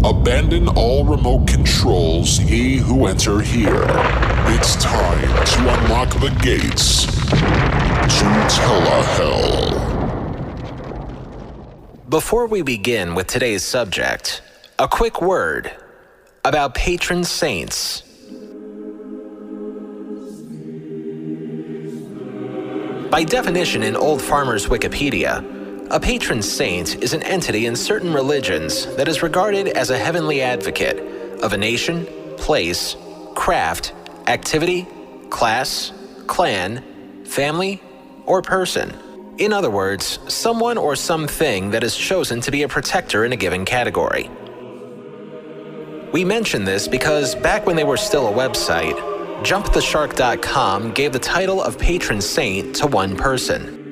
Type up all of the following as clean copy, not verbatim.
Abandon all remote controls, ye who enter here. It's time to unlock the gates to Telehell. Before we begin with today's subject, a quick word about patron saints. By definition in Old Farmer's Wikipedia, a patron saint is an entity in certain religions that is regarded as a heavenly advocate of a nation, place, craft, activity, class, clan, family, or person. In other words, someone or something that is chosen to be a protector in a given category. We mention this because back when they were still a website, JumpTheShark.com gave the title of patron saint to one person.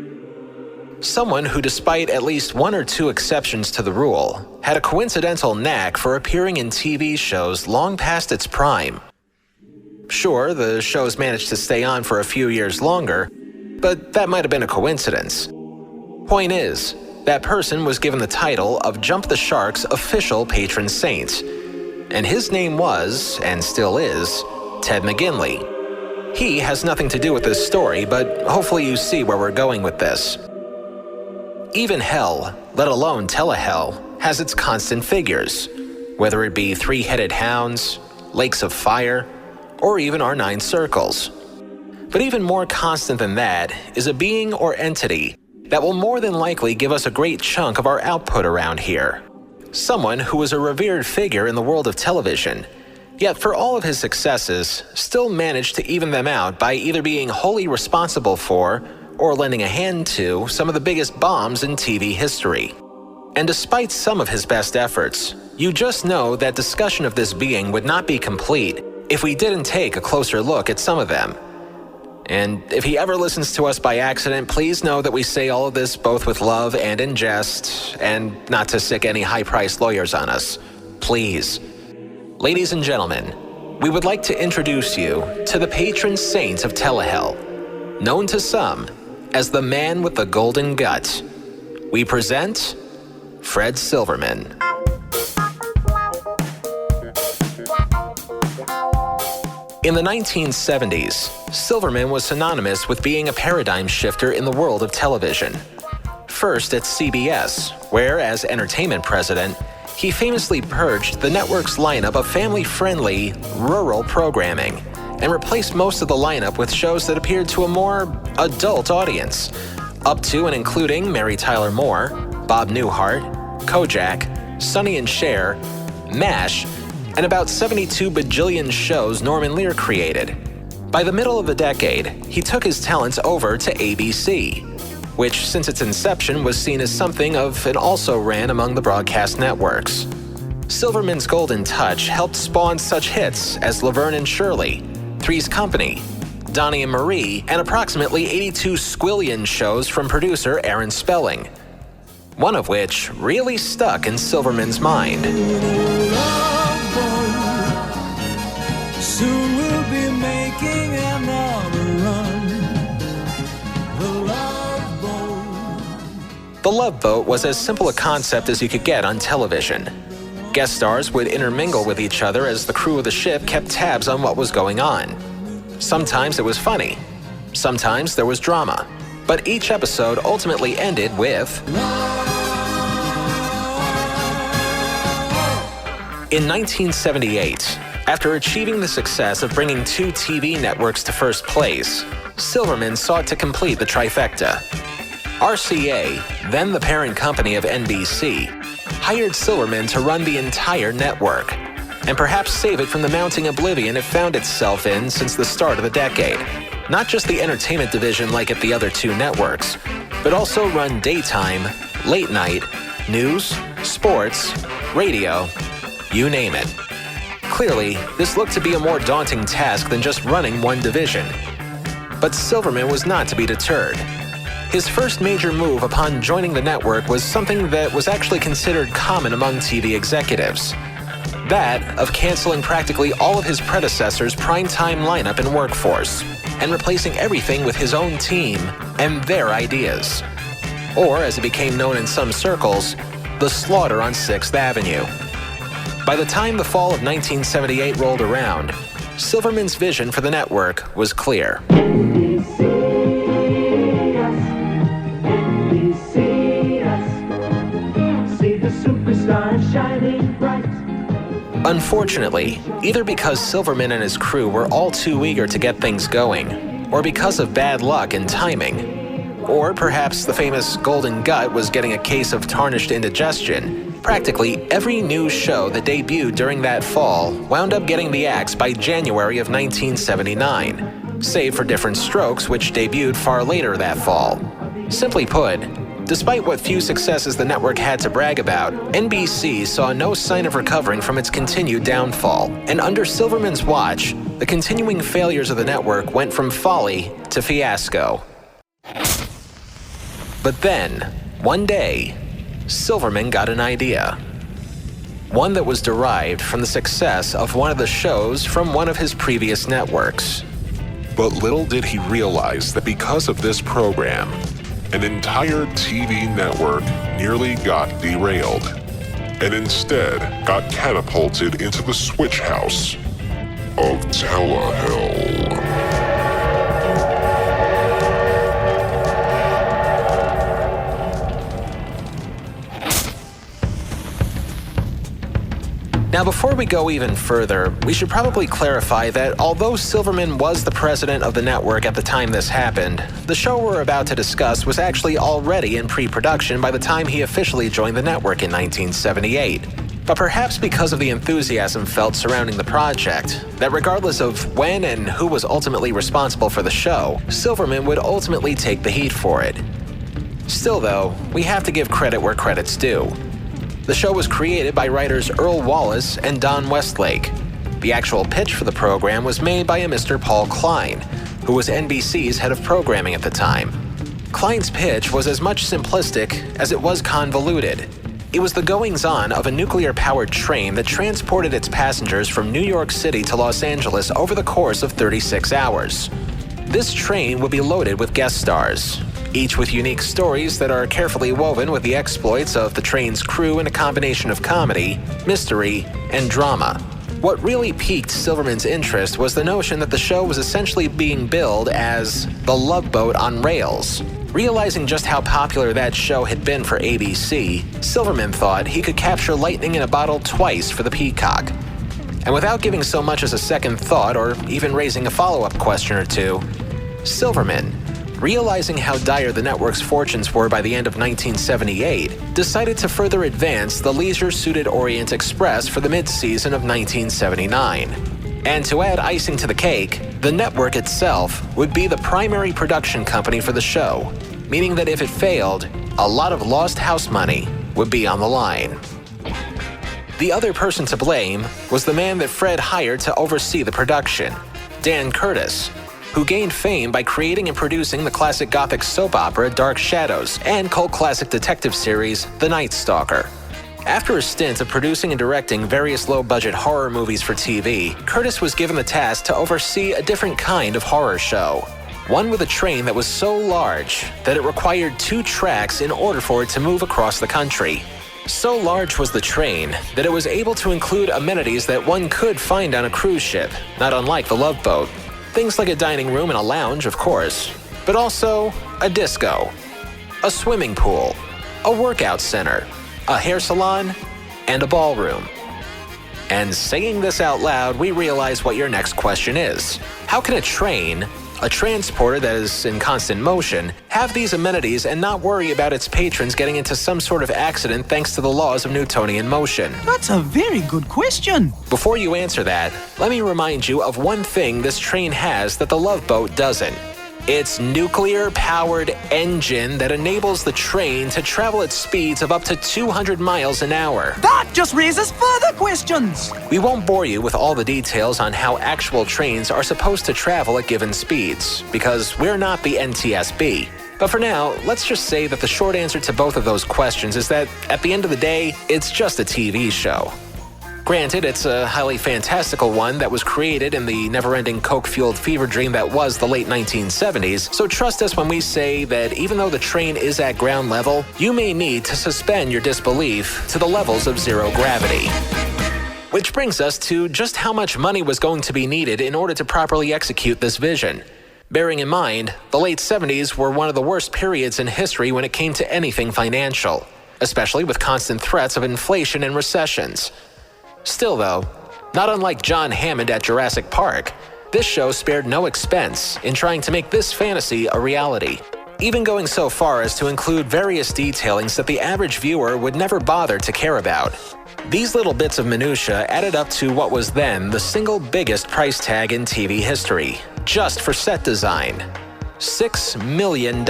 Someone who, despite at least one or two exceptions to the rule, had a coincidental knack for appearing in TV shows long past its prime. Sure, the shows managed to stay on for a few years longer, but that might have been a coincidence. Point is, that person was given the title of Jump the Shark's official patron saint, and his name was, and still is, Ted McGinley. He has nothing to do with this story, but hopefully you see where we're going with this. Even hell, let alone Telehell, has its constant figures, whether it be three-headed hounds, lakes of fire, or even our 9 circles. But even more constant than that is a being or entity that will more than likely give us a great chunk of our output around here. Someone who is a revered figure in the world of television, yet for all of his successes, still managed to even them out by either being wholly responsible for or lending a hand to some of the biggest bombs in TV history. And despite some of his best efforts, you just know that discussion of this being would not be complete if we didn't take a closer look at some of them. And if he ever listens to us by accident, please know that we say all of this both with love and in jest, and not to sick any high-priced lawyers on us. Please. Ladies and gentlemen, we would like to introduce you to the patron saint of Telehell, known to some as the man with the golden gut. We present Fred Silverman. In the 1970s, Silverman was synonymous with being a paradigm shifter in the world of television. First at CBS, where as entertainment president, he famously purged the network's lineup of family-friendly, rural programming and replaced most of the lineup with shows that appealed to a more adult audience, up to and including Mary Tyler Moore, Bob Newhart, Kojak, Sonny and Cher, MASH, and about 72 bajillion shows Norman Lear created. By the middle of the decade, he took his talents over to ABC, which since its inception was seen as something of an also-ran among the broadcast networks. Silverman's golden touch helped spawn such hits as Laverne and Shirley, Three's Company, Donnie and Marie, and approximately 82 squillion shows from producer Aaron Spelling, one of which really stuck in Silverman's mind. Soon we'll be making another run. The Love Boat was as simple a concept as you could get on television. Guest stars would intermingle with each other as the crew of the ship kept tabs on what was going on. Sometimes it was funny, sometimes there was drama, but each episode ultimately ended with in 1978, after achieving the success of bringing 2 TV networks to first place, Silverman sought to complete the trifecta. RCA, then the parent company of NBC, hired Silverman to run the entire network, and perhaps save it from the mounting oblivion it found itself in since the start of the decade. Not just the entertainment division like at the other 2 networks, but also run daytime, late night, news, sports, radio, you name it. Clearly, this looked to be a more daunting task than just running one division. But Silverman was not to be deterred. His first major move upon joining the network was something that was actually considered common among TV executives. That of canceling practically all of his predecessors' primetime lineup and workforce, and replacing everything with his own team and their ideas. Or, as it became known in some circles, the slaughter on 6th Avenue. By the time the fall of 1978 rolled around, Silverman's vision for the network was clear. Unfortunately, either because Silverman and his crew were all too eager to get things going, or because of bad luck and timing, or perhaps the famous Golden Gut was getting a case of tarnished indigestion, practically every new show that debuted during that fall wound up getting the axe by January of 1979, save for Different Strokes, which debuted far later that fall. Simply put, despite what few successes the network had to brag about, NBC saw no sign of recovering from its continued downfall. And under Silverman's watch, the continuing failures of the network went from folly to fiasco. But then, one day, Silverman got an idea. One that was derived from the success of one of the shows from one of his previous networks. But little did he realize that because of this program, an entire TV network nearly got derailed, and instead got catapulted into the switch house of Telehell. Now, before we go even further, we should probably clarify that although Silverman was the president of the network at the time this happened, the show we're about to discuss was actually already in pre-production by the time he officially joined the network in 1978. But perhaps because of the enthusiasm felt surrounding the project, that regardless of when and who was ultimately responsible for the show, Silverman would ultimately take the heat for it. Still though, we have to give credit where credit's due. The show was created by writers Earl Wallace and Don Westlake. The actual pitch for the program was made by a Mr. Paul Klein, who was NBC's head of programming at the time. Klein's pitch was as much simplistic as it was convoluted. It was the goings-on of a nuclear-powered train that transported its passengers from New York City to Los Angeles over the course of 36 hours. This train would be loaded with guest stars, each with unique stories that are carefully woven with the exploits of the train's crew in a combination of comedy, mystery, and drama. What really piqued Silverman's interest was the notion that the show was essentially being billed as the Love Boat on rails. Realizing just how popular that show had been for ABC, Silverman thought he could capture lightning in a bottle twice for the Peacock. And without giving so much as a second thought or even raising a follow-up question or two, Silverman, realizing how dire the network's fortunes were by the end of 1978, decided to further advance the Leisure-Suited Orient Express for the mid-season of 1979. And to add icing to the cake, the network itself would be the primary production company for the show, meaning that if it failed, a lot of lost house money would be on the line. The other person to blame was the man that Fred hired to oversee the production, Dan Curtis, who gained fame by creating and producing the classic Gothic soap opera Dark Shadows and cult classic detective series The Night Stalker. After a stint of producing and directing various low-budget horror movies for TV, Curtis was given the task to oversee a different kind of horror show. One with a train that was so large that it required 2 tracks in order for it to move across the country. So large was the train that it was able to include amenities that one could find on a cruise ship, not unlike the Love Boat. Things like a dining room and a lounge, of course, but also a disco, a swimming pool, a workout center, a hair salon, and a ballroom. And saying this out loud, we realize what your next question is. How can a train, a transporter that is in constant motion, have these amenities and not worry about its patrons getting into some sort of accident thanks to the laws of Newtonian motion? That's a very good question. Before you answer that, let me remind you of one thing this train has that the Love Boat doesn't. Its nuclear-powered engine that enables the train to travel at speeds of up to 200 miles an hour. That just raises further questions. We won't bore you with all the details on how actual trains are supposed to travel at given speeds, because we're not the NTSB. But for now, let's just say that the short answer to both of those questions is that, at the end of the day, it's just a TV show. Granted, it's a highly fantastical one that was created in the never-ending coke-fueled fever dream that was the late 1970s, so trust us when we say that even though the train is at ground level, you may need to suspend your disbelief to the levels of zero gravity. Which brings us to just how much money was going to be needed in order to properly execute this vision. Bearing in mind, the late 70s were one of the worst periods in history when it came to anything financial, especially with constant threats of inflation and recessions. Still though, not unlike John Hammond at Jurassic Park, this show spared no expense in trying to make this fantasy a reality, even going so far as to include various detailings that the average viewer would never bother to care about. These little bits of minutia added up to what was then the single biggest price tag in TV history, just for set design. $6 million,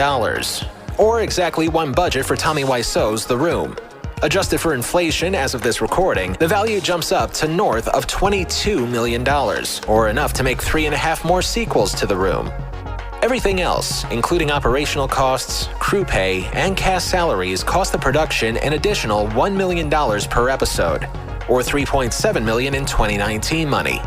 or exactly one budget for Tommy Wiseau's The Room. Adjusted for inflation as of this recording, the value jumps up to north of $22 million, or enough to make 3.5 more sequels to The Room. Everything else, including operational costs, crew pay, and cast salaries, cost the production an additional $1 million per episode, or $3.7 million in 2019 money.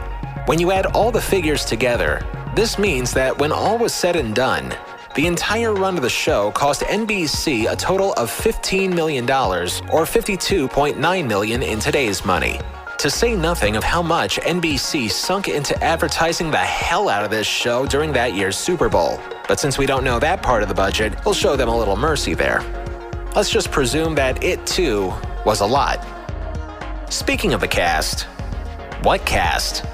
When you add all the figures together, this means that when all was said and done, the entire run of the show cost NBC a total of $15 million, or $52.9 million in today's money. To say nothing of how much NBC sunk into advertising the hell out of this show during that year's Super Bowl. But since we don't know that part of the budget, we'll show them a little mercy there. Let's just presume that it, too, was a lot. Speaking of the cast, what cast?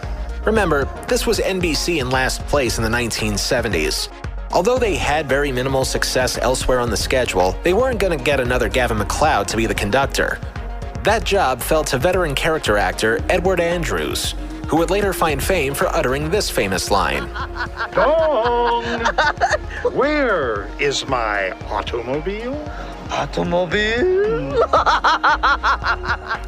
Remember, this was NBC in last place in the 1970s. Although they had very minimal success elsewhere on the schedule, they weren't going to get another Gavin MacLeod to be the conductor. That job fell to veteran character actor Edward Andrews, who would later find fame for uttering this famous line. Dong! Where is my automobile? Automobile?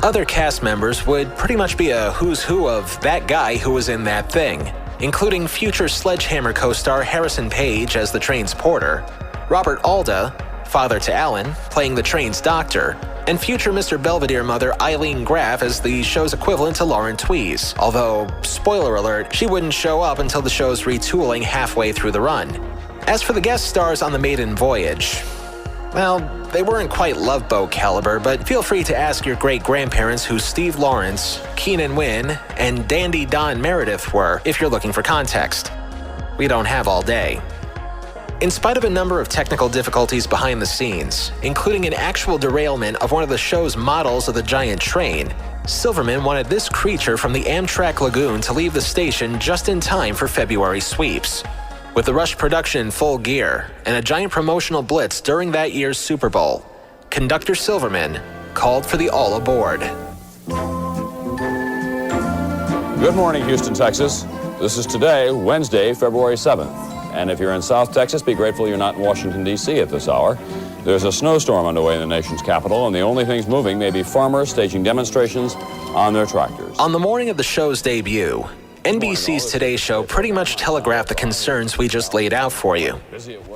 Other cast members would pretty much be a who's who of that guy who was in that thing, including future Sledgehammer co-star Harrison Page as the train's porter, Robert Alda, father to Alan, playing the train's doctor, and future Mr. Belvedere mother Eileen Graff as the show's equivalent to Lauren Tweez, although, spoiler alert, she wouldn't show up until the show's retooling halfway through the run. As for the guest stars on the maiden voyage, well, they weren't quite Love Boat caliber, but feel free to ask your great-grandparents who Steve Lawrence, Keenan Wynn, and Dandy Don Meredith were if you're looking for context. We don't have all day. In spite of a number of technical difficulties behind the scenes, including an actual derailment of one of the show's models of the giant train, Silverman wanted this creature from the Amtrak Lagoon to leave the station just in time for February sweeps. With the Rush production in full gear and a giant promotional blitz during that year's Super Bowl, conductor Silverman called for the all aboard. Good morning, Houston, Texas. This is today, Wednesday, February 7th. And if you're in South Texas, be grateful you're not in Washington, D.C. at this hour. There's a snowstorm underway in the nation's capital, and the only things moving may be farmers staging demonstrations on their tractors. On the morning of the show's debut, NBC's Today Show pretty much telegraphed the concerns we just laid out for you.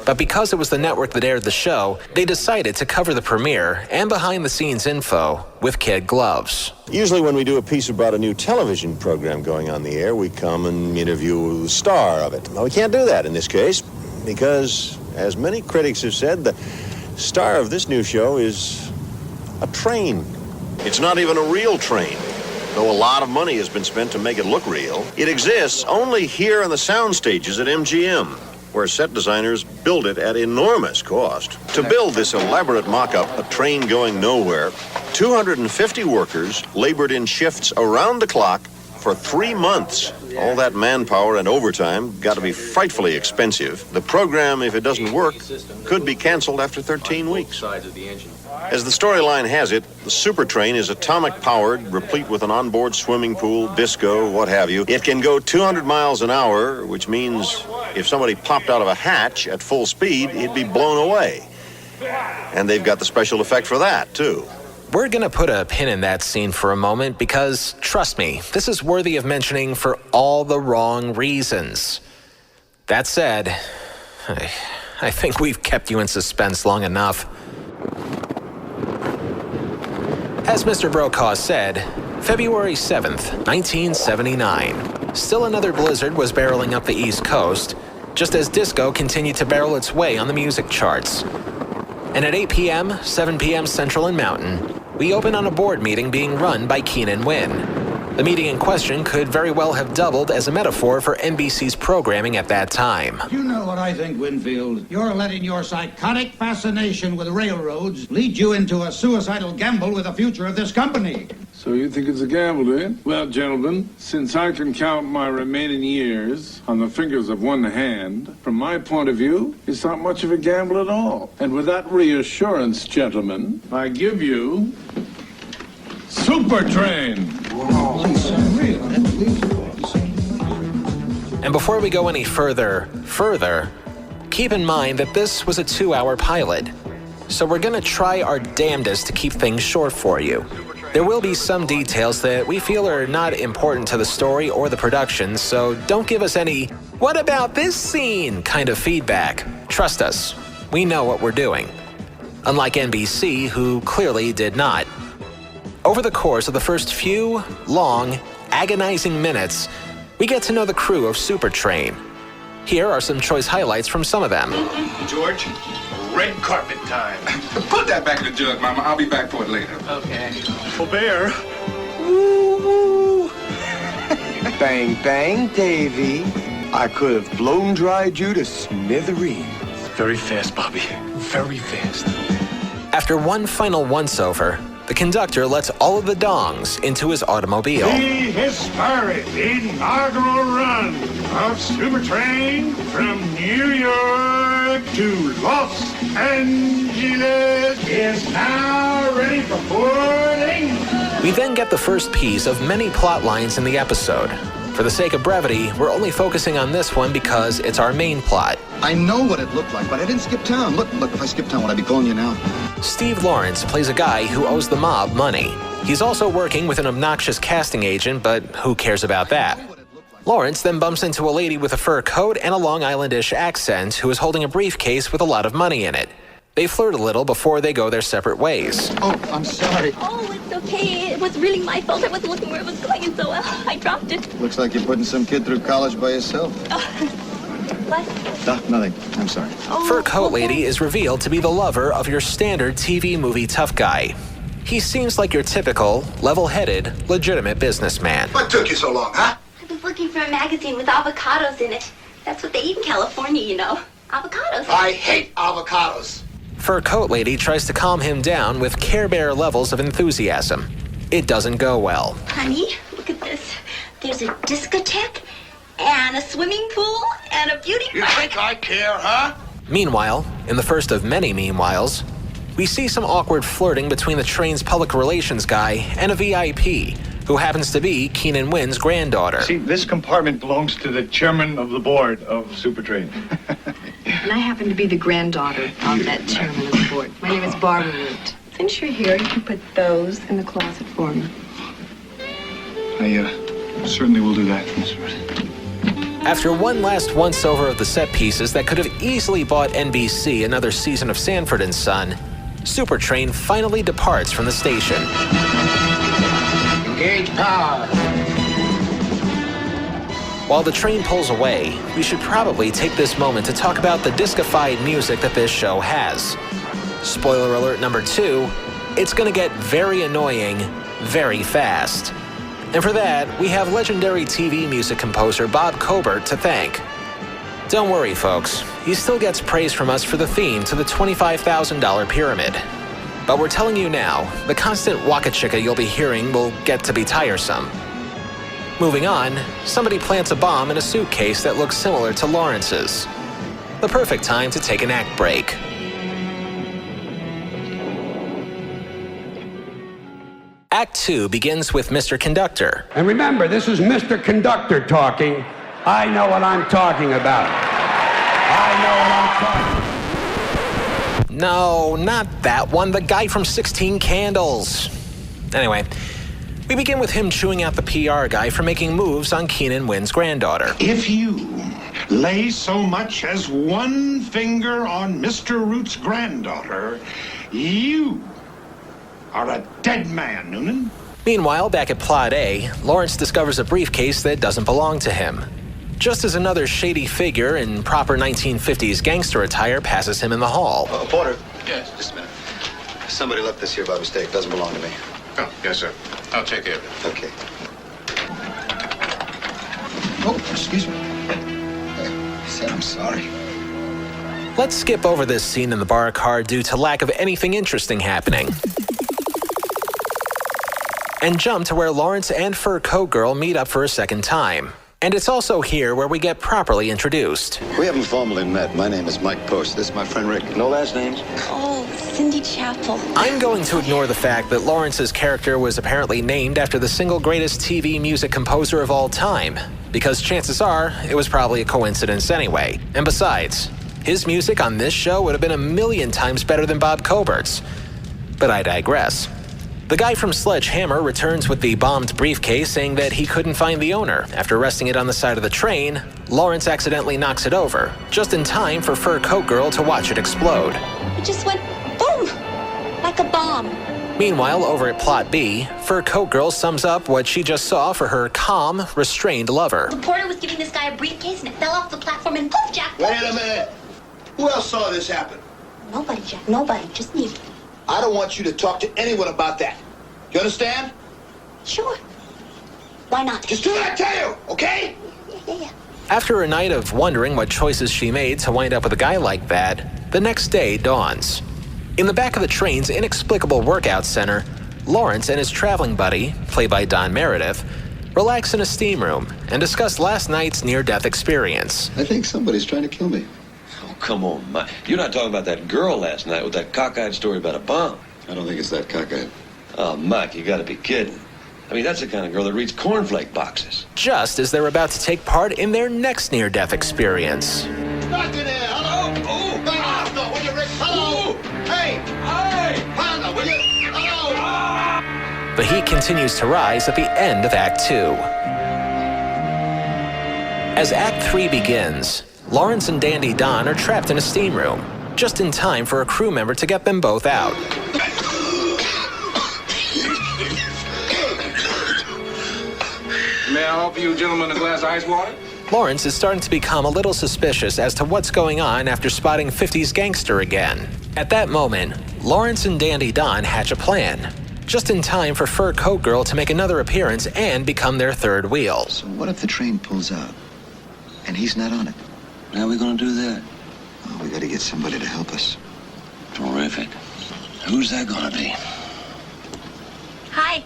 But because it was the network that aired the show, they decided to cover the premiere and behind-the-scenes info with kid gloves. Usually when we do a piece about a new television program going on the air, we come and interview the star of it. Well, we can't do that in this case because, as many critics have said, the star of this new show is a train. It's not even a real train. Though a lot of money has been spent to make it look real, it exists only here on the sound stages at MGM, where set designers build it at enormous cost. To build this elaborate mock-up, a train going nowhere, 250 workers labored in shifts around the clock for 3 months. All that manpower and overtime got to be frightfully expensive. The program, if it doesn't work, could be canceled after 13 weeks. As the storyline has it, the Supertrain is atomic-powered, replete with an onboard swimming pool, disco, what have you. It can go 200 miles an hour, which means if somebody popped out of a hatch at full speed, it'd be blown away. And they've got the special effect for that, too. We're gonna put a pin in that scene for a moment because, trust me, this is worthy of mentioning for all the wrong reasons. That said, I think we've kept you in suspense long enough. As Mr. Brokaw said, February 7th, 1979. Still another blizzard was barreling up the East Coast, just as disco continued to barrel its way on the music charts. And at 8 p.m., 7 p.m. Central and Mountain, we open on a board meeting being run by Keenan Wynn. The meeting in question could very well have doubled as a metaphor for NBC's programming at that time. You know what I think, Winfield? You're letting your psychotic fascination with railroads lead you into a suicidal gamble with the future of this company. So you think it's a gamble, eh? Well, gentlemen, since I can count my remaining years on the fingers of one hand, from my point of view, it's not much of a gamble at all. And with that reassurance, gentlemen, I give you Supertrain. And before we go any further, keep in mind that this was a 2-hour pilot. So we're gonna try our damnedest to keep things short for you. There will be some details that we feel are not important to the story or the production, so don't give us any, "What about this scene?" kind of feedback. Trust us, we know what we're doing. Unlike NBC, who clearly did not. Over the course of the first few long, agonizing minutes, we get to know the crew of Supertrain. Here are some choice highlights from some of them. George, red carpet time. Put that back in the jug, Mama. I'll be back for it later. Okay. Oh, Bear. Woo! Bang, bang, Davy. I could have blown dried you to smithereens. Very fast, Bobby. Very fast. After one final once-over, the conductor lets all of the dongs into his automobile. The historic inaugural run of Supertrain from New York to Los Angeles is now ready for boarding. We then get the first piece of many plot lines in the episode. For the sake of brevity, we're only focusing on this one because it's our main plot. I know what it looked like, but I didn't skip town. Look, if I skip town, would I be calling you now? Steve Lawrence plays a guy who owes the mob money. He's also working with an obnoxious casting agent, but who cares about that? Lawrence then bumps into a lady with a fur coat and a Long Islandish accent who is holding a briefcase with a lot of money in it. They flirt a little before they go their separate ways. Oh, I'm sorry. Oh, it's okay. It was really my fault. I wasn't looking where it was going, and so I dropped it. Looks like you're putting some kid through college by yourself. What? No, nothing. I'm sorry. Fur coat lady is revealed to be the lover of your standard TV movie tough guy. He seems like your typical, level-headed, legitimate businessman. What took you so long, huh? I was looking for a magazine with avocados in it. That's what they eat in California, you know. Avocados. I hate avocados. Fur coat lady tries to calm him down with Care Bear levels of enthusiasm. It doesn't go well. Honey, look at this. There's a discotheque and a swimming pool and a beauty You park. think I care, huh? Meanwhile, in the first of many meanwhiles, we see some awkward flirting between the train's public relations guy and a VIP, who happens to be Keenan Wynn's granddaughter. See, this compartment belongs to the chairman of the board of Supertrain. And I happen to be the granddaughter of that chairman of the board. My name is Barbara Root. Since you're here, you can put those in the closet for me. I certainly will do that, Miss Root. After one last once-over of the set pieces that could have easily bought NBC another season of Sanford and Son, Supertrain finally departs from the station. Engage power. While the train pulls away, we should probably take this moment to talk about the disco-fied music that this show has. Spoiler alert number 2, it's gonna get very annoying very fast. And for that, we have legendary TV music composer Bob Cobert to thank. Don't worry, folks, he still gets praise from us for the theme to the $25,000 pyramid. But we're telling you now, the constant waka chicka you'll be hearing will get to be tiresome. Moving on, somebody plants a bomb in a suitcase that looks similar to Lawrence's. The perfect time to take an act break. Act 2 begins with Mr. Conductor. And remember, this is Mr. Conductor talking. I know what I'm talking about. No, not that one, the guy from 16 Candles. Anyway, we begin with him chewing out the PR guy for making moves on Keenan Wynn's granddaughter. If you lay so much as one finger on Mr. Root's granddaughter, you are a dead man, Noonan. Meanwhile, back at Plot A, Lawrence discovers a briefcase that doesn't belong to him. Just as another shady figure in proper 1950s gangster attire passes him in the hall. Porter. Yes. Just a minute. Somebody left this here by mistake. Doesn't belong to me. Oh, yes, sir. I'll take care of it. Okay. Oh, excuse me. I said I'm sorry. Let's skip over this scene in the bar car due to lack of anything interesting happening, and jump to where Lawrence and Fur Coat Girl meet up for a second time. And it's also here where we get properly introduced. We haven't formally met. My name is Mike Post. This is my friend Rick. No last names? Oh, Cindy Chapel. I'm going to ignore the fact that Lawrence's character was apparently named after the single greatest TV music composer of all time, because chances are it was probably a coincidence anyway. And besides, his music on this show would have been 1,000,000 times better than Bob Cobert's. But I digress. The guy from Sledgehammer returns with the bombed briefcase, saying that he couldn't find the owner. After resting it on the side of the train, Lawrence accidentally knocks it over, just in time for Fur Coat Girl to watch it explode. It just went boom, like a bomb. Meanwhile, over at Plot B, Fur Coat Girl sums up what she just saw for her calm, restrained lover. The porter was giving this guy a briefcase and it fell off the platform and poof, Jack. Poof. Wait a minute. Who else saw this happen? Nobody, Jack, nobody, just me. I don't want you to talk to anyone about that. You understand? Sure. Why not? Just do what I tell you, okay? Yeah. After a night of wondering what choices she made to wind up with a guy like that, the next day dawns. In the back of the train's inexplicable workout center, Lawrence and his traveling buddy, played by Don Meredith, relax in a steam room and discuss last night's near-death experience. I think somebody's trying to kill me. Oh, come on, Mike. You're not talking about that girl last night with that cockeyed story about a bomb. I don't think it's that cockeyed. Oh, Mike, you gotta be kidding. I mean, that's the kind of girl that reads cornflake boxes. Just as they're about to take part in their next near-death experience. Back in there. Hello? Oh, Panda, will you, Rick? Hello? Hey! Hey! Panda, will you? Hello? The heat continues to rise at the end of Act 2. As Act 3 begins, Lawrence and Dandy Don are trapped in a steam room, just in time for a crew member to get them both out. May I offer you gentlemen a glass of ice water? Lawrence is starting to become a little suspicious as to what's going on after spotting 50s Gangster again. At that moment, Lawrence and Dandy Don hatch a plan, just in time for Fur Coat Girl to make another appearance and become their third wheel. So what if the train pulls out and he's not on it? How are we gonna do that? Oh, we gotta get somebody to help us. Terrific. Who's that gonna be? Hi.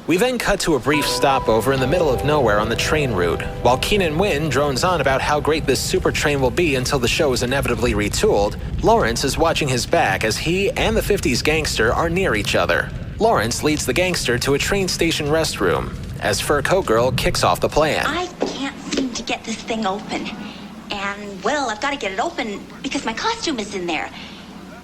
We then cut to a brief stopover in the middle of nowhere on the train route, while Keenan Wynn drones on about how great this Supertrain will be until the show is inevitably retooled. Lawrence is watching his back as he and the 50s Gangster are near each other. Lawrence leads the gangster to a train station restroom as Fur Coat Girl kicks off the plan. I can't seem to get this thing open. And, well, I've got to get it open because my costume is in there.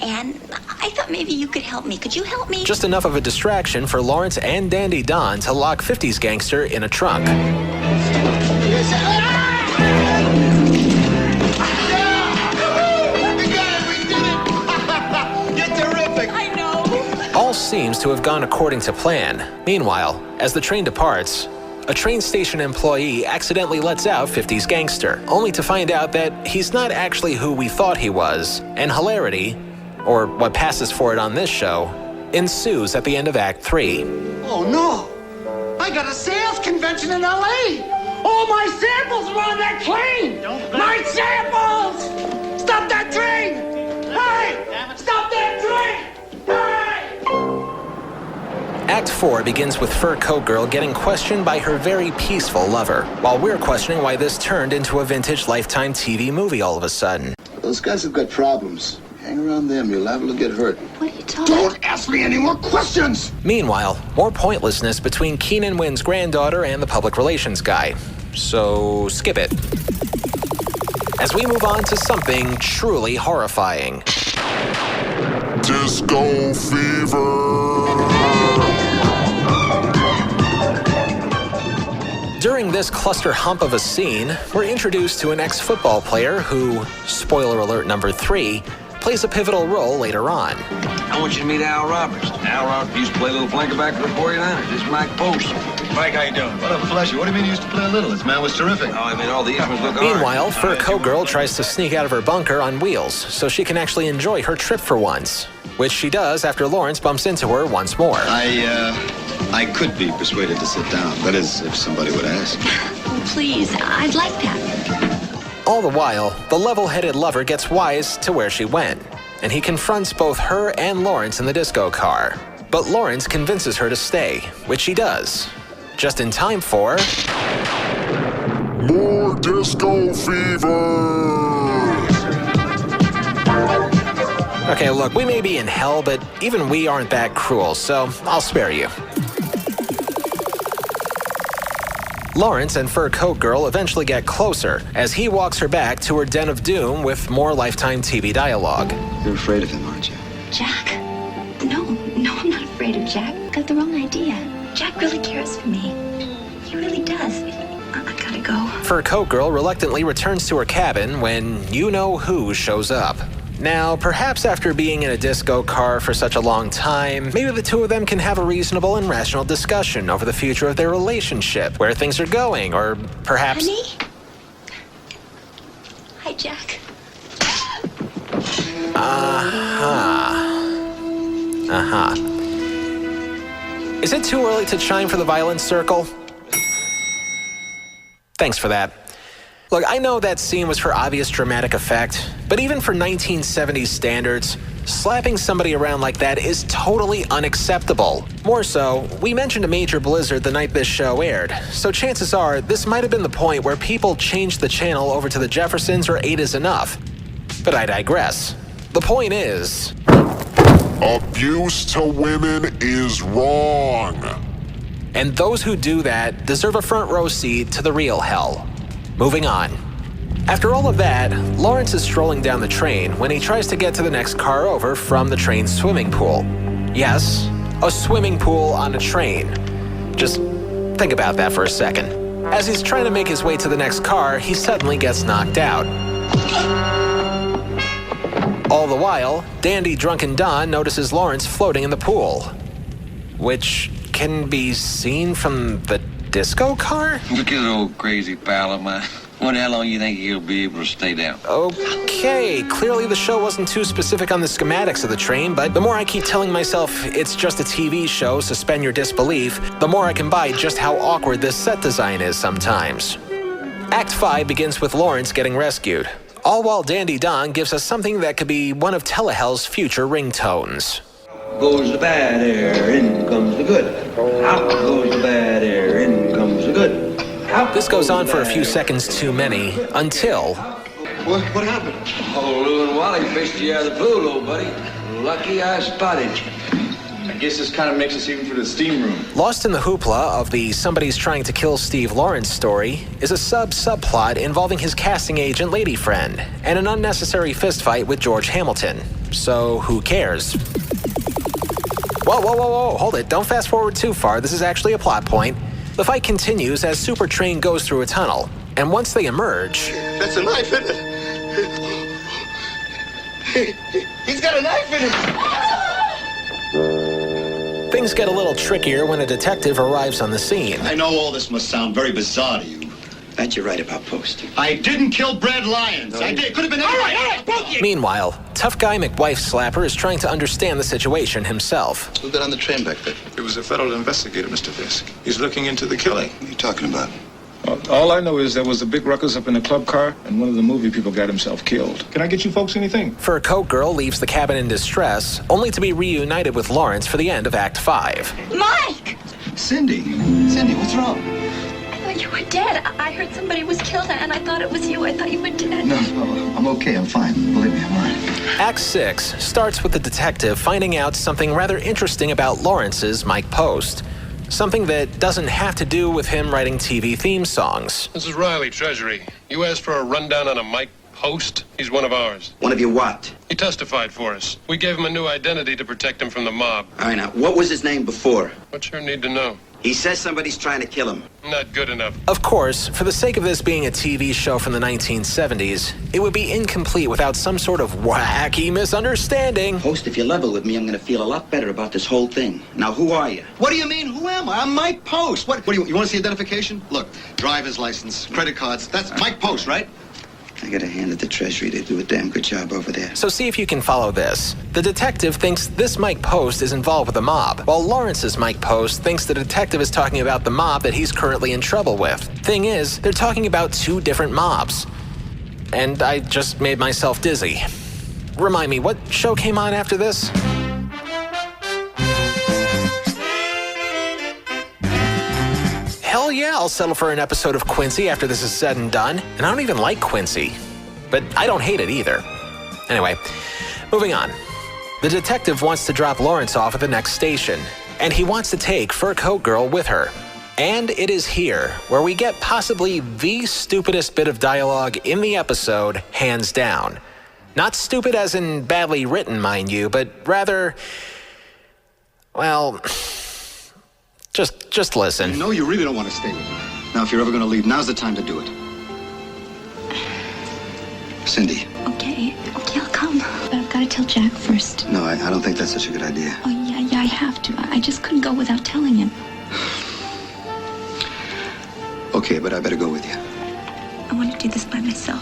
And I thought maybe you could help me. Could you help me? Just enough of a distraction for Lawrence and Dandy Don to lock 50s Gangster in a trunk. All seems to have gone according to plan. Meanwhile, as the train departs, a train station employee accidentally lets out 50s Gangster, only to find out that he's not actually who we thought he was, and hilarity, or what passes for it on this show, ensues at the end of Act 3. Oh, no. I got a sales convention in L.A. All my samples are on that train. My samples! Stop that train! Hey! Stop that train! Act 4 begins with Fur Coat Girl getting questioned by her very peaceful lover, while we're questioning why this turned into a vintage Lifetime TV movie all of a sudden. Those guys have got problems. Hang around them, you're liable to get hurt. What are you talking about? Don't ask me any more questions! Meanwhile, more pointlessness between Keenan Wynn's granddaughter and the public relations guy. So skip it. As we move on to something truly horrifying. Disco Fever! During this cluster hump of a scene, we're introduced to an ex-football player who, spoiler alert number 3, plays a pivotal role later on. I want you to meet Al Roberts. Al Roberts used to play a little flanker for the 49ers. This is Mike Post. Mike, how you doing? What a pleasure. What do you mean you used to play a little? This man was terrific. Oh, I mean, all the efforts look Meanwhile, Fur Coat Girl tries to sneak out of her bunker on wheels so she can actually enjoy her trip for once, which she does after Lawrence bumps into her once more. I I could be persuaded to sit down. That is, if somebody would ask. Oh, please, I'd like that. All the while, the level-headed lover gets wise to where she went, and he confronts both her and Lawrence in the disco car. But Lawrence convinces her to stay, which she does, just in time for... More disco fever! Okay, look, we may be in hell, but even we aren't that cruel, so I'll spare you. Lawrence and Fur Coat Girl eventually get closer as he walks her back to her den of doom with more Lifetime TV dialogue. You're afraid of him, aren't you? Jack? No, I'm not afraid of Jack. Got the wrong idea. Jack really cares for me. He really does. I gotta go. Fur Coat Girl reluctantly returns to her cabin when you-know-who shows up. Now, perhaps after being in a disco car for such a long time, maybe the two of them can have a reasonable and rational discussion over the future of their relationship, where things are going, or perhaps... Honey? Hi, Jack. Is it too early to chime for the violence circle? Thanks for that. Look, I know that scene was for obvious dramatic effect, but even for 1970s standards, slapping somebody around like that is totally unacceptable. More so, we mentioned a major blizzard the night this show aired, so chances are this might have been the point where people changed the channel over to the Jeffersons or 8 is enough. But I digress. The point is... abuse to women is wrong. And those who do that deserve a front row seat to the real hell. Moving on. After all of that, Lawrence is strolling down the train when he tries to get to the next car over from the train's swimming pool. Yes, a swimming pool on a train. Just think about that for a second. As he's trying to make his way to the next car, he suddenly gets knocked out. All the while, Dandy Drunken Don notices Lawrence floating in the pool, which can be seen from the disco car? Look at that old crazy pal of mine. What, how long you think he'll be able to stay down? Okay, clearly the show wasn't too specific on the schematics of the train, but the more I keep telling myself it's just a TV show, suspend your disbelief, the more I can buy just how awkward this set design is sometimes. Act 5 begins with Lawrence getting rescued, all while Dandy Don gives us something that could be one of Telehell's future ringtones. Goes the bad air, in comes the good. Out goes the bad air, in comes the good. This goes on for a few seconds too many, until... What happened? Oh, Lou and Wally fished you out of the pool, old buddy. Lucky I spotted you. I guess this kind of makes us even for the steam room. Lost in the hoopla of the somebody's trying to kill Steve Lawrence story is a subplot involving his casting agent lady friend and an unnecessary fistfight with George Hamilton. So who cares? Whoa, hold it. Don't fast forward too far. This is actually a plot point. The fight continues as Supertrain goes through a tunnel, and once they emerge... That's a knife in it. He's got a knife in it. Things get a little trickier when a detective arrives on the scene. I know all this must sound very bizarre to you. Bet you're right about Post. I didn't kill Brad Lyons. I did. Could have been... All right, both you. Meanwhile, tough guy McWife Slapper is trying to understand the situation himself. Who got on the train back there? It was a federal investigator, Mr. Fisk. He's looking into the killing. What are you talking about? All I know is there was a big ruckus up in the club car, and one of the movie people got himself killed. Can I get you folks anything? Fur Coat Girl leaves the cabin in distress, only to be reunited with Lawrence for the end of Act 5. Mike! Cindy, what's wrong? I thought you were dead. I heard somebody was killed, and I thought it was you. I thought you were dead. No, I'm okay. I'm fine. Believe me, I'm all right. Act 6 starts with the detective finding out something rather interesting about Lawrence's Mike Post. Something that doesn't have to do with him writing TV theme songs. This is Riley, Treasury. You asked for a rundown on a Mike Post? He's one of ours. One of your what? He testified for us. We gave him a new identity to protect him from the mob. All right, now, what was his name before? What's your need to know? He says somebody's trying to kill him. Not good enough. Of course, for the sake of this being a TV show from the 1970s, it would be incomplete without some sort of wacky misunderstanding. Post, if you level with me, I'm going to feel a lot better about this whole thing. Now, who are you? What do you mean, who am I? I'm Mike Post. What do you want to see identification? Look, driver's license, credit cards. That's Mike Post, right? I got a hand at the Treasury. They do a damn good job over there. So see if you can follow this. The detective thinks this Mike Post is involved with the mob, while Lawrence's Mike Post thinks the detective is talking about the mob that he's currently in trouble with. Thing is, they're talking about two different mobs. And I just made myself dizzy. Remind me, what show came on after this? Hell yeah, I'll settle for an episode of Quincy after this is said and done. And I don't even like Quincy. But I don't hate it either. Anyway, moving on. The detective wants to drop Lawrence off at the next station. And he wants to take Fur Coat Girl with her. And it is here where we get possibly the stupidest bit of dialogue in the episode, hands down. Not stupid as in badly written, mind you, but rather, well, just listen. You know you really don't want to stay with me. Now, if you're ever going to leave, now's the time to do it. Cindy. Okay, I'll come. But I've got to tell Jack first. No, I don't think that's such a good idea. Oh, yeah, I have to. I just couldn't go without telling him. Okay, but I better go with you. I want to do this by myself.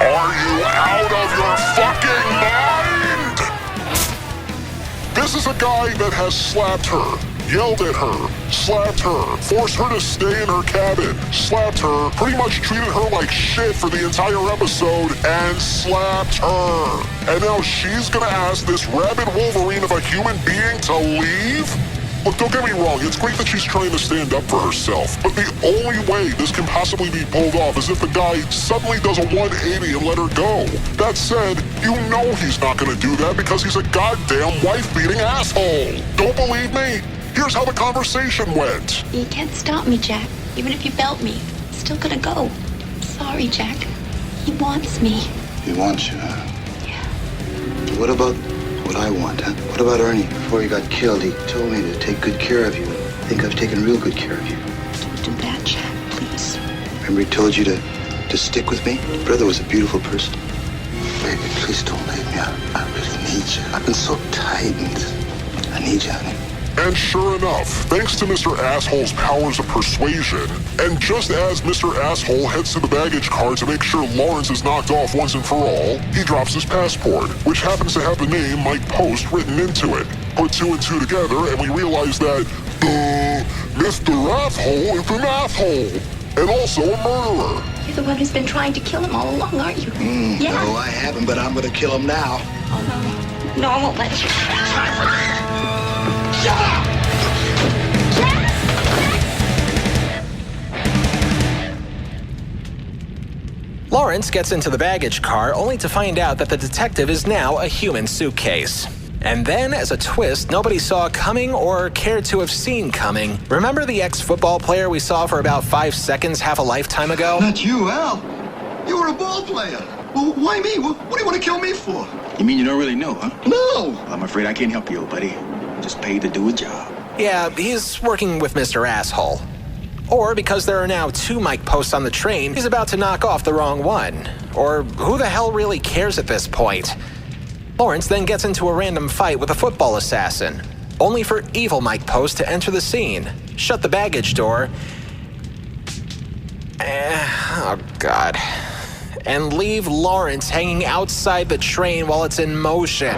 Are you out of your fucking mind? This is a guy that has slapped her, yelled at her, slapped her, forced her to stay in her cabin, slapped her, pretty much treated her like shit for the entire episode, and slapped her. And now she's gonna ask this rabid Wolverine of a human being to leave? Look, don't get me wrong, it's great that she's trying to stand up for herself, but the only way this can possibly be pulled off is if the guy suddenly does a 180 and let her go. That said, you know he's not gonna do that because he's a goddamn wife-beating asshole. Don't believe me? Here's how the conversation went. You can't stop me, Jack. Even if you belt me, I'm still gonna go. Sorry, Jack. He wants me. He wants you, huh? Yeah. What about what I want, huh? What about Ernie? Before he got killed, he told me to take good care of you. I think I've taken real good care of you. Don't do that, Jack, please. Remember he told you to stick with me? Your brother was a beautiful person. Baby, please don't leave me. I really need you. I've been so tightened. I need you, honey. And sure enough, thanks to Mr. Asshole's powers of persuasion, and just as Mr. Asshole heads to the baggage car to make sure Lawrence is knocked off once and for all, he drops his passport, which happens to have the name Mike Post written into it. Put two and two together, and we realize that, Mr. Asshole is an asshole, and also a murderer. You're the one who's been trying to kill him all along, aren't you? Yeah. No, I haven't, but I'm gonna kill him now. Oh, no. No, I won't let you. Shut up! Lawrence gets into the baggage car only to find out that the detective is now a human suitcase. And then, as a twist nobody saw coming or cared to have seen coming, remember the ex-football player we saw for about 5 seconds half a lifetime ago? Not you, Al. You were a ball player. Well, why me? What do you want to kill me for? You mean you don't really know, huh? No. Well, I'm afraid I can't help you, buddy. Just paid to do a job. Yeah, he's working with Mr. Asshole. Or because there are now 2 Mike Posts on the train, he's about to knock off the wrong one. Or who the hell really cares at this point? Lawrence then gets into a random fight with a football assassin, only for evil Mike Post to enter the scene, shut the baggage door, oh God, and leave Lawrence hanging outside the train while it's in motion.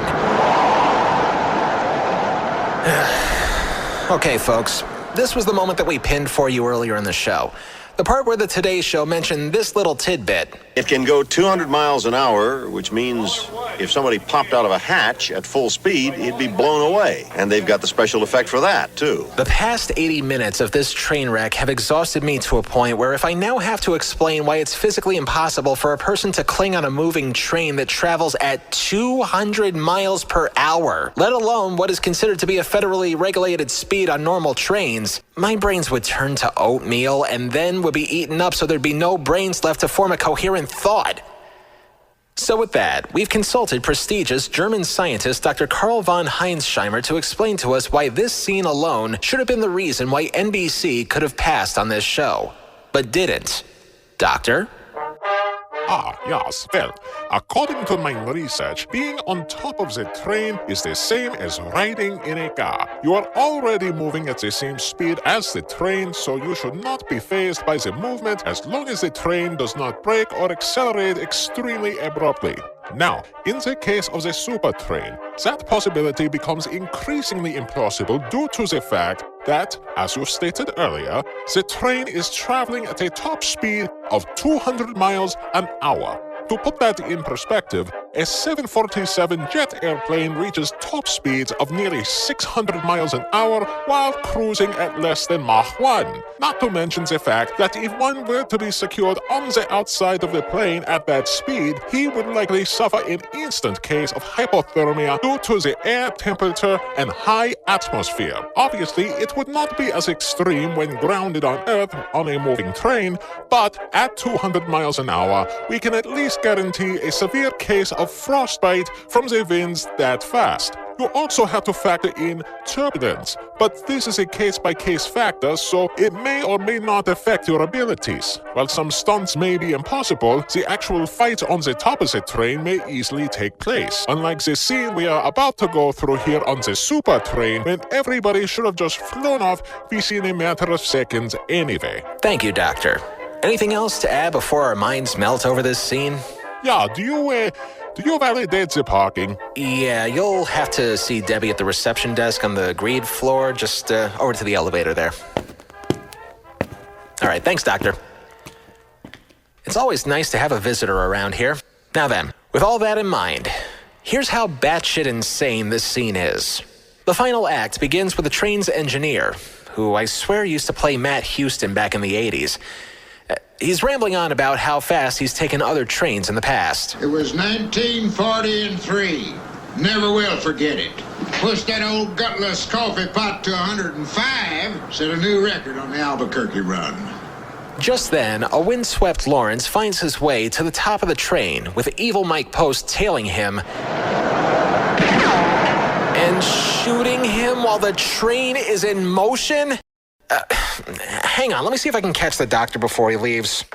Okay, folks, this was the moment that we pinned for you earlier in the show. The part where the Today Show mentioned this little tidbit. It can go 200 miles an hour, which means if somebody popped out of a hatch at full speed, he'd be blown away. And they've got the special effect for that, too. The past 80 minutes of this train wreck have exhausted me to a point where if I now have to explain why it's physically impossible for a person to cling on a moving train that travels at 200 miles per hour, let alone what is considered to be a federally regulated speed on normal trains, my brains would turn to oatmeal and then would be eaten up so there'd be no brains left to form a coherent thought. So with that, we've consulted prestigious German scientist Dr. Karl von Heinzheimer to explain to us why this scene alone should have been the reason why NBC could have passed on this show, but didn't. Doctor? Yes. Well, according to my research, being on top of the train is the same as riding in a car. You are already moving at the same speed as the train, so you should not be fazed by the movement as long as the train does not brake or accelerate extremely abruptly. Now, in the case of the Supertrain, that possibility becomes increasingly implausible due to the fact that, as you stated earlier, the train is traveling at a top speed of 200 miles an hour. To put that in perspective, a 747 jet airplane reaches top speeds of nearly 600 miles an hour while cruising at less than Mach 1. Not to mention the fact that if one were to be secured on the outside of the plane at that speed, he would likely suffer an instant case of hypothermia due to the air temperature and high atmosphere. Obviously, it would not be as extreme when grounded on Earth on a moving train, but at 200 miles an hour, we can at least guarantee a severe case of frostbite from the winds that fast. You also have to factor in turbulence, but this is a case-by-case factor, so it may or may not affect your abilities. While some stunts may be impossible, the actual fight on the top of the train may easily take place. Unlike the scene we are about to go through here on the Supertrain, when everybody should have just flown off within a matter of seconds anyway. Thank you, Doctor. Anything else to add before our minds melt over this scene? Yeah, do you validate the parking? Yeah, you'll have to see Debbie at the reception desk on the greed floor, just over to the elevator there. All right, thanks, Doctor. It's always nice to have a visitor around here. Now then, with all that in mind, here's how batshit insane this scene is. The final act begins with the train's engineer, who I swear used to play Matt Houston back in the 80s. He's rambling on about how fast he's taken other trains in the past. It was 1943. Never will forget it. Pushed that old gutless coffee pot to 105, set a new record on the Albuquerque run. Just then, a windswept Lawrence finds his way to the top of the train with evil Mike Post tailing him and shooting him while the train is in motion. Hang on, let me see if I can catch the doctor before he leaves.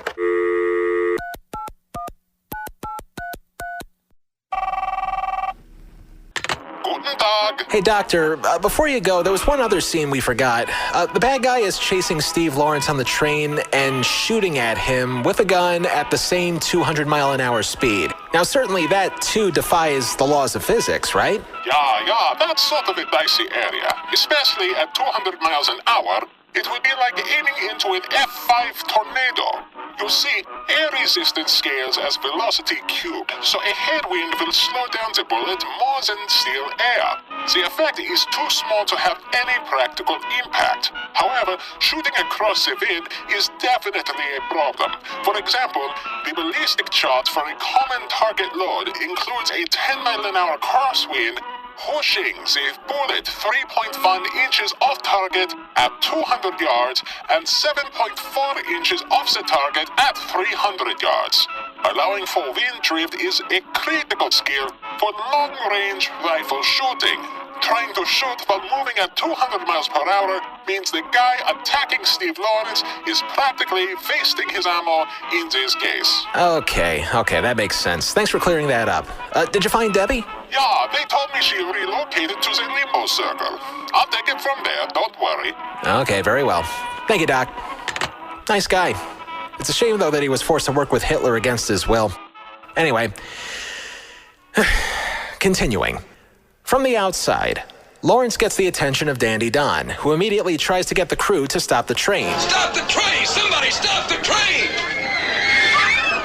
Guten Tag. Hey, Doctor, before you go, there was one other scene we forgot. The bad guy is chasing Steve Lawrence on the train and shooting at him with a gun at the same 200-mile-an-hour speed. Now, certainly that, too, defies the laws of physics, right? Yeah, that's sort of a dicey area. Especially at 200 miles an hour, it would be like aiming into an F5 tornado. You see, air resistance scales as velocity cubed, so a headwind will slow down the bullet more than steel air. The effect is too small to have any practical impact. However, shooting across the wind is definitely a problem. For example, the ballistic chart for a common target load includes a 10-mile-an-hour crosswind pushing the bullet 3.1 inches off target at 200 yards and 7.4 inches off the target at 300 yards. Allowing for wind drift is a critical skill for long-range rifle shooting. Trying to shoot while moving at 200 miles per hour means the guy attacking Steve Lawrence is practically wasting his ammo in this case. Okay, that makes sense. Thanks for clearing that up. Did you find Debbie? Yeah, they told me she relocated to the limbo circle. I'll take it from there, don't worry. Okay, very well. Thank you, Doc. Nice guy. It's a shame, though, that he was forced to work with Hitler against his will. Anyway, continuing. From the outside, Lawrence gets the attention of Dandy Don, who immediately tries to get the crew to stop the train. Stop the train! Somebody stop the train!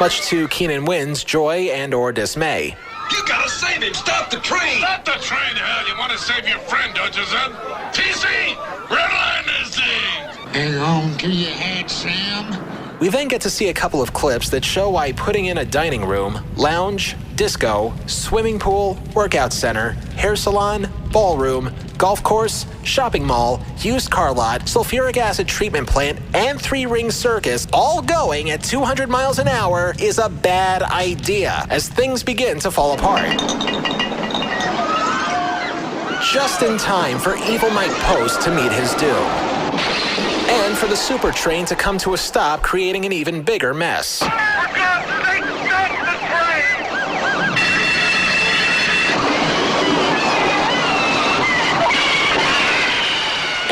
Much to Keenan Wynn's joy and or dismay. You gotta save him! Stop the train! Stop the train, hell! You want to save your friend, don't you, son? TC! Redline this thing! Hang on to your hat, Sam. We then get to see a couple of clips that show why putting in a dining room, lounge, disco, swimming pool, workout center, hair salon, ballroom, golf course, shopping mall, used car lot, sulfuric acid treatment plant, and three-ring circus all going at 200 miles an hour is a bad idea as things begin to fall apart. Just in time for evil Mike Post to meet his doom. And for the Supertrain to come to a stop, creating an even bigger mess. For God's sake, stop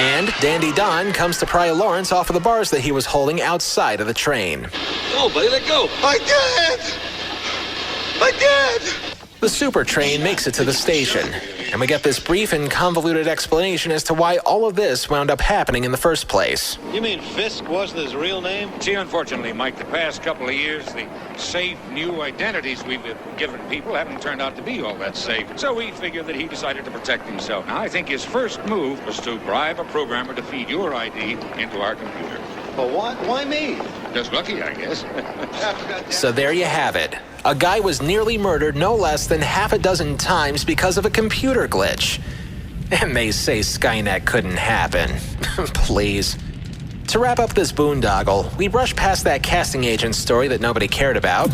And Dandy Don comes to pry Lawrence off of the bars that he was holding outside of the train. Go, buddy, let go. I did! I did! The Supertrain makes it to the station, and we get this brief and convoluted explanation as to why all of this wound up happening in the first place. You mean Fisk wasn't his real name? See, unfortunately, Mike, the past couple of years, the safe new identities we've given people haven't turned out to be all that safe. So we figured that he decided to protect himself. Now, I think his first move was to bribe a programmer to feed your ID into our computer. But why me? Just lucky, I guess. So there you have it. A guy was nearly murdered no less than half a dozen times because of a computer glitch. And they say Skynet couldn't happen. Please. To wrap up this boondoggle, we brush past that casting agent story that nobody cared about.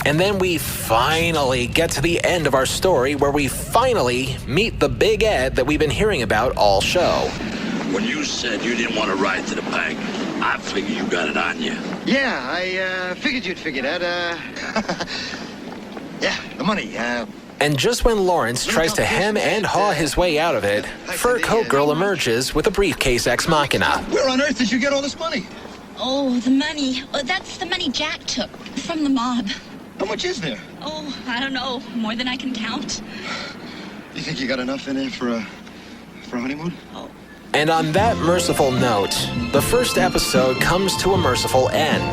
And then we finally get to the end of our story where we finally meet the Big Ed that we've been hearing about all show. When you said you didn't want to ride to the bank, I figured you got it on you. Yeah, I figured you'd figure that. Yeah, the money. And just when Lawrence tries to hem and haw his way out of it, Fur Coat Girl emerges with a briefcase ex machina. Where on earth did you get all this money? Oh, the money. Oh, that's the money Jack took from the mob. How much is there? Oh, I don't know. More than I can count. You think you got enough in there for a honeymoon? And on that merciful note, the first episode comes to a merciful end.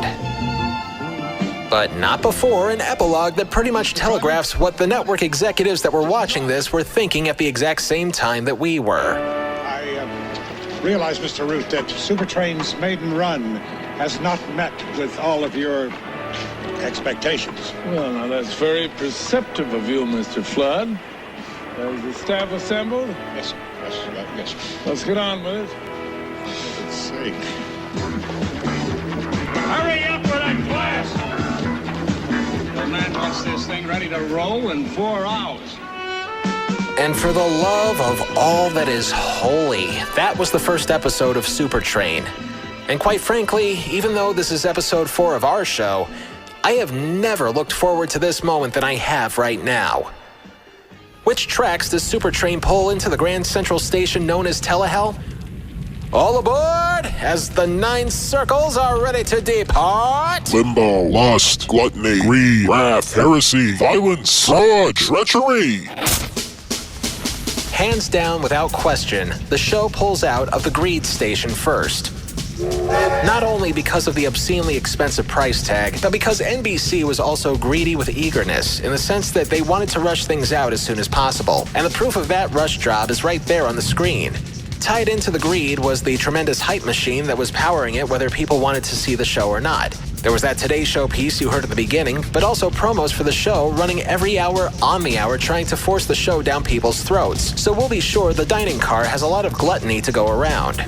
But not before an epilogue that pretty much telegraphs what the network executives that were watching this were thinking at the exact same time that we were. I realize, Mr. Root, that Supertrain's maiden run has not met with all of your expectations. Well, now that's very perceptive of you, Mr. Flood. Is the staff assembled? Yes, sir. Yes, sir. Let's get on with it. Let's see. Hurry up with that class! The man wants this thing ready to roll in 4 hours. And for the love of all that is holy, that was the first episode of Supertrain. And quite frankly, even though this is episode 4 of our show, I have never looked forward to this moment than I have right now. Which tracks does Supertrain pull into the Grand Central Station known as Telehell? All aboard as the 9 circles are ready to depart. Limbo, lust, gluttony, greed, wrath, heresy, violence, fraud, treachery. Hands down, without question, the show pulls out of the greed station first. Not only because of the obscenely expensive price tag, but because NBC was also greedy with eagerness, in the sense that they wanted to rush things out as soon as possible. And the proof of that rush job is right there on the screen. Tied into the greed was the tremendous hype machine that was powering it whether people wanted to see the show or not. There was that Today Show piece you heard at the beginning, but also promos for the show running every hour on the hour trying to force the show down people's throats. So we'll be sure the dining car has a lot of gluttony to go around.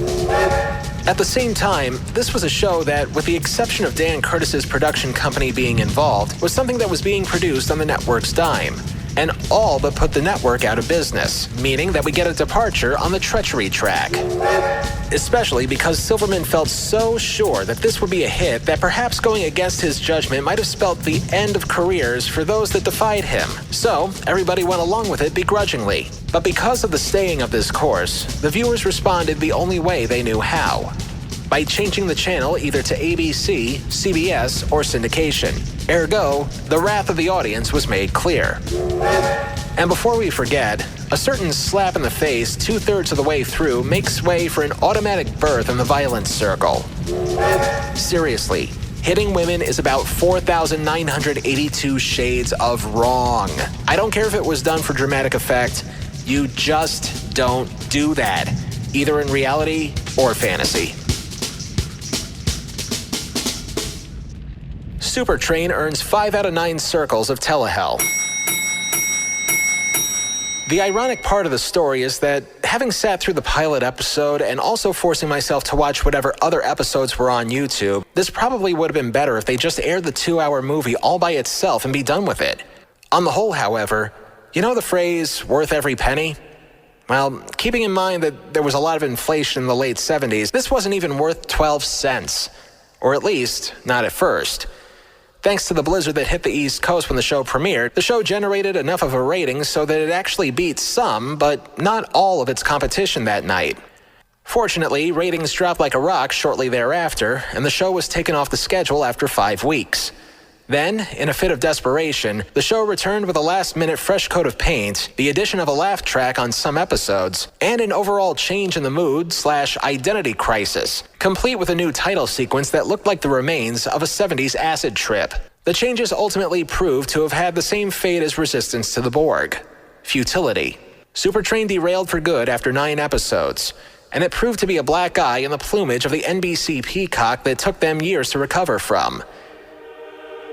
At the same time, this was a show that, with the exception of Dan Curtis's production company being involved, was something that was being produced on the network's dime. And all but put the network out of business, meaning that we get a departure on the treachery track. Especially because Silverman felt so sure that this would be a hit that perhaps going against his judgment might have spelt the end of careers for those that defied him. So everybody went along with it begrudgingly. But because of the staying of this course, the viewers responded the only way they knew how. By changing the channel either to ABC, CBS, or syndication. Ergo, the wrath of the audience was made clear. And before we forget, a certain slap in the face 2/3 of the way through makes way for an automatic birth in the violence circle. Seriously, hitting women is about 4,982 shades of wrong. I don't care if it was done for dramatic effect, you just don't do that, either in reality or fantasy. Supertrain earns 5 out of 9 circles of Telehell. The ironic part of the story is that, having sat through the pilot episode and also forcing myself to watch whatever other episodes were on YouTube, this probably would have been better if they just aired the 2-hour movie all by itself and be done with it. On the whole, however, you know the phrase, worth every penny? Well, keeping in mind that there was a lot of inflation in the late 70s, this wasn't even worth 12 cents. Or at least, not at first. Thanks to the blizzard that hit the East Coast when the show premiered, the show generated enough of a rating so that it actually beat some, but not all of its competition that night. Fortunately, ratings dropped like a rock shortly thereafter, and the show was taken off the schedule after 5 weeks. Then, in a fit of desperation, the show returned with a last-minute fresh coat of paint, the addition of a laugh track on some episodes, and an overall change in the mood/identity crisis, complete with a new title sequence that looked like the remains of a 70s acid trip. The changes ultimately proved to have had the same fate as Resistance to the Borg: futility. Supertrain derailed for good after 9 episodes, and it proved to be a black eye in the plumage of the NBC peacock that took them years to recover from.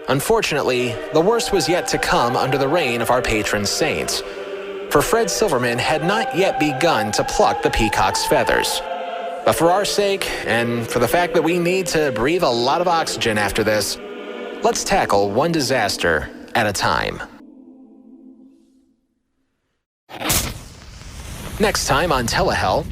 Unfortunately, the worst was yet to come under the reign of our patron saints, for Fred Silverman had not yet begun to pluck the peacock's feathers. But for our sake, and for the fact that we need to breathe a lot of oxygen after this, let's tackle one disaster at a time. Next time on Telehell,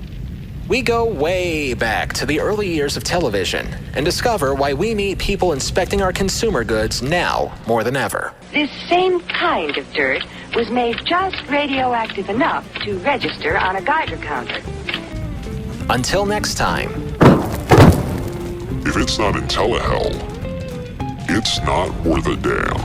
we go way back to the early years of television and discover why we need people inspecting our consumer goods now more than ever. This same kind of dirt was made just radioactive enough to register on a Geiger counter. Until next time. If it's not in Telehell, it's not worth a damn.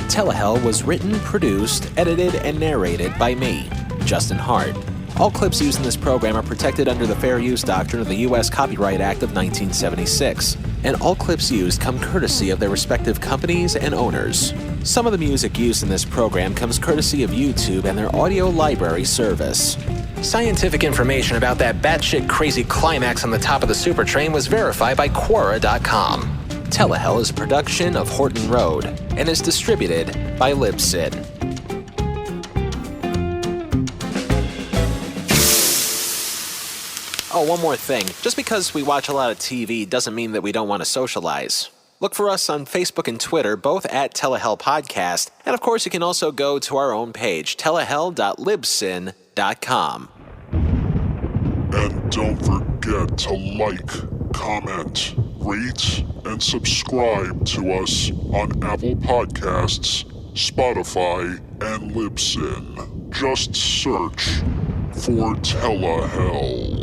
Telehell was written, produced, edited, and narrated by me, Justin Hart. All clips used in this program are protected under the Fair Use Doctrine of the U.S. Copyright Act of 1976, and all clips used come courtesy of their respective companies and owners. Some of the music used in this program comes courtesy of YouTube and their audio library service. Scientific information about that batshit crazy climax on the top of the Supertrain was verified by Quora.com. Telehell is a production of Horton Road and is distributed by Libsyn. Oh, one more thing. Just because we watch a lot of TV doesn't mean that we don't want to socialize. Look for us on Facebook and Twitter, both at Telehell Podcast. And of course, you can also go to our own page, telehell.libsyn.com. And don't forget to like, comment, rate, and subscribe to us on Apple Podcasts, Spotify, and Libsyn. Just search for Telehell.